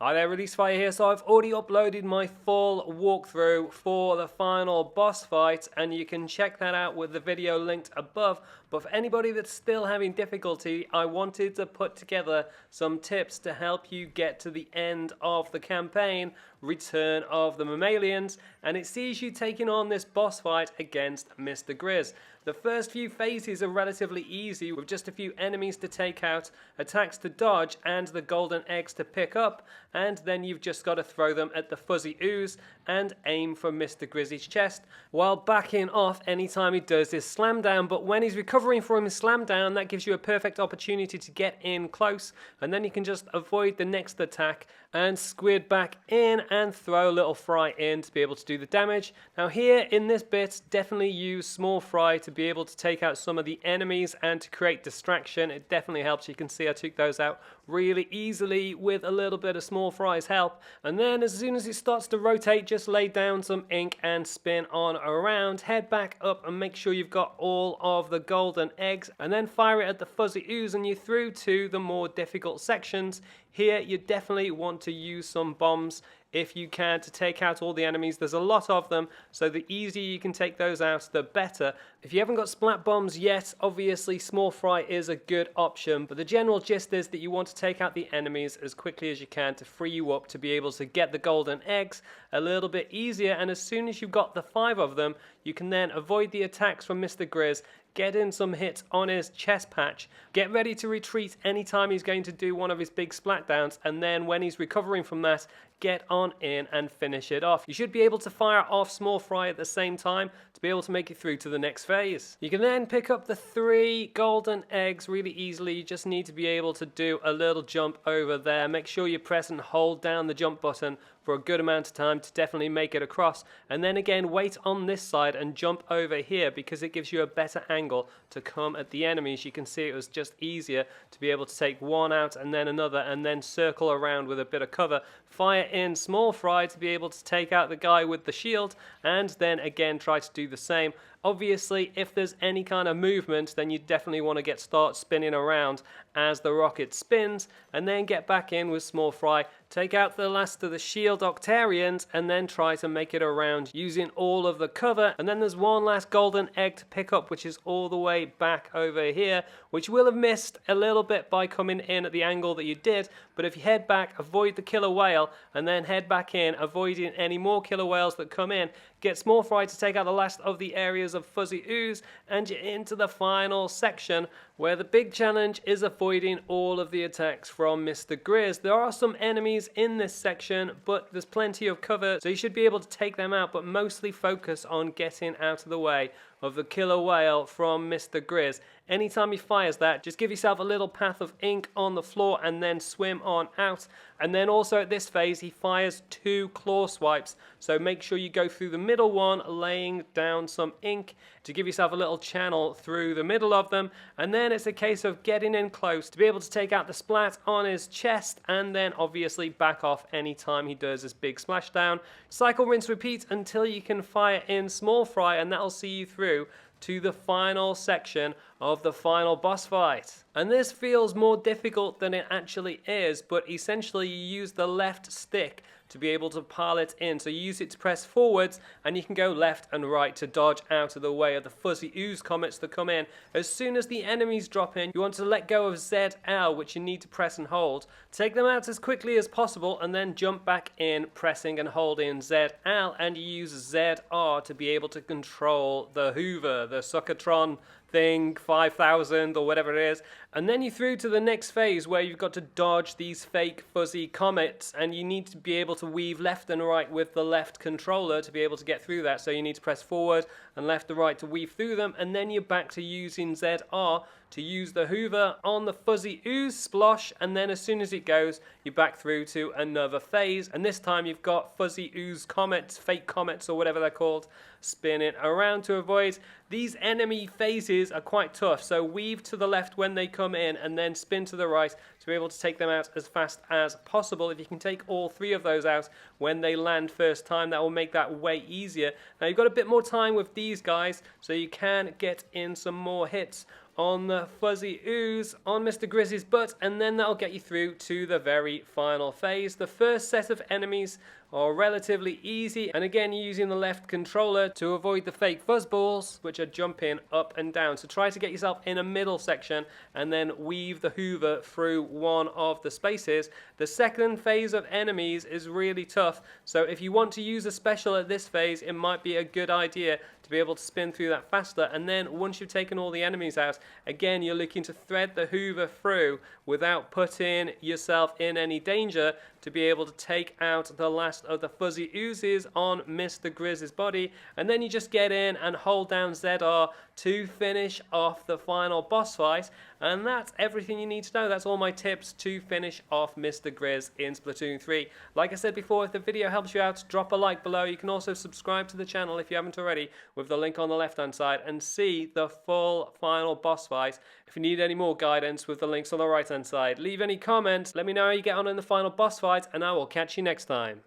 Hi there, Release Fire here. So I've already uploaded my full walkthrough for the final boss fight, and you can check that out with the video linked above. But for anybody that's still having difficulty, I wanted to put together some tips to help you get to the end of the campaign, Return of the Mammalians, and it sees you taking on this boss fight against Mr. Grizz. The first few phases are relatively easy, with just a few enemies to take out, attacks to dodge, and the golden eggs to pick up, and then you've just got to throw them at the fuzzy ooze and aim for Mr. Grizz's chest, while backing off anytime he does his slam down. But when he's recovering from his slam down, that gives you a perfect opportunity to get in close, and then you can just avoid the next attack and squid back in and throw a little fry in to be able to do the damage. Now here in this bit, definitely use small fry to be able to take out some of the enemies and to create distraction. It definitely helps. You can see I took those out really easily with a little bit of small fry's help. And then as soon as it starts to rotate, just lay down some ink and spin on around, head back up and make sure you've got all of the golden eggs, and then fire it at the fuzzy ooze and you're through to the more difficult sections. Here you definitely want to use some bombs if you can to take out all the enemies. There's a lot of them, so the easier you can take those out, the better. If you haven't got splat bombs yet, obviously small fry is a good option, but the general gist is that you want to take out the enemies as quickly as you can to free you up to be able to get the golden eggs a little bit easier, and as soon as you've got the 5 of them, you can then avoid the attacks from Mr. Grizz, get in some hits on his chest patch, get ready to retreat anytime he's going to do one of his big splat downs, and then when he's recovering from that, get on in and finish it off. You should be able to fire off small fry at the same time to be able to make it through to the next phase. You can then pick up the 3 golden eggs really easily. You just need to be able to do a little jump over there. Make sure you press and hold down the jump button for a good amount of time to definitely make it across, and then again wait on this side and jump over here because it gives you a better angle to come at the enemies. You can see it was just easier to be able to take one out and then another and then circle around with a bit of cover, fire in small fry to be able to take out the guy with the shield, and then again try to do the same. Obviously, if there's any kind of movement, then you definitely want to start spinning around as the rocket spins, and then get back in with small fry, take out the last of the shield Octarians, and then try to make it around using all of the cover. And then there's one last golden egg to pick up, which is all the way back over here, which will have missed a little bit by coming in at the angle that you did, but if you head back, avoid the killer whale, and then head back in, avoiding any more killer whales that come in, get small fry to take out the last of the areas of fuzzy ooze, and you're into the final section where the big challenge is avoiding all of the attacks from Mr. Grizz. There are some enemies in this section, but there's plenty of cover, so you should be able to take them out, but mostly focus on getting out of the way of the killer whale from Mr. Grizz. Anytime he fires that, just give yourself a little path of ink on the floor and then swim on out. And then also at this phase, he fires 2 claw swipes, so make sure you go through the middle one, laying down some ink to give yourself a little channel through the middle of them. And then it's a case of getting in close to be able to take out the splat on his chest, and then obviously back off anytime he does this big splashdown. Cycle, rinse, repeat until you can fire in small fry, and that'll see you through to the final section of the final boss fight. And this feels more difficult than it actually is, but essentially you use the left stick to be able to pile it in. So you use it to press forwards, and you can go left and right to dodge out of the way of the fuzzy ooze comets that come in. As soon as the enemies drop in, you want to let go of ZL, which you need to press and hold. Take them out as quickly as possible, and then jump back in, pressing and holding ZL, and you use ZR to be able to control the Hoover, the Suckatron thing, 5000 or whatever it is. And then you through to the next phase where you've got to dodge these fake fuzzy comets, and you need to be able to weave left and right with the left controller to be able to get through that. So you need to press forward and left and right to weave through them, and then you're back to using ZR to use the Hoover on the fuzzy ooze splosh, and then as soon as it goes, you're back through to another phase, and this time you've got fuzzy ooze comets, fake comets or whatever they're called, spinning around to avoid. These enemy phases are quite tough, so weave to the left when they come in and then spin to the right to be able to take them out as fast as possible. If you can take all 3 of those out when they land first time, that will make that way easier. Now you've got a bit more time with these guys, so you can get in some more hits on the fuzzy ooze on Mr. Grizz's butt, and then that'll get you through to the very final phase. The first set of enemies are relatively easy, and again you're using the left controller to avoid the fake fuzzballs which are jumping up and down. So try to get yourself in a middle section and then weave the hoover through one of the spaces. The second phase of enemies is really tough, so if you want to use a special at this phase, it might be a good idea to be able to spin through that faster. And then once you've taken all the enemies out, again you're looking to thread the hoover through without putting yourself in any danger to be able to take out the last of the fuzzy oozes on Mr. Grizz's body. And then you just get in and hold down ZR to finish off the final boss fight. And that's everything you need to know. That's all my tips to finish off Mr. Grizz in Splatoon 3. Like I said before, if the video helps you out, drop a like below. You can also subscribe to the channel if you haven't already with the link on the left hand side and see the full final boss fight. If you need any more guidance with the links on the right hand side, leave any comments, let me know how you get on in the final boss fight, and I will catch you next time.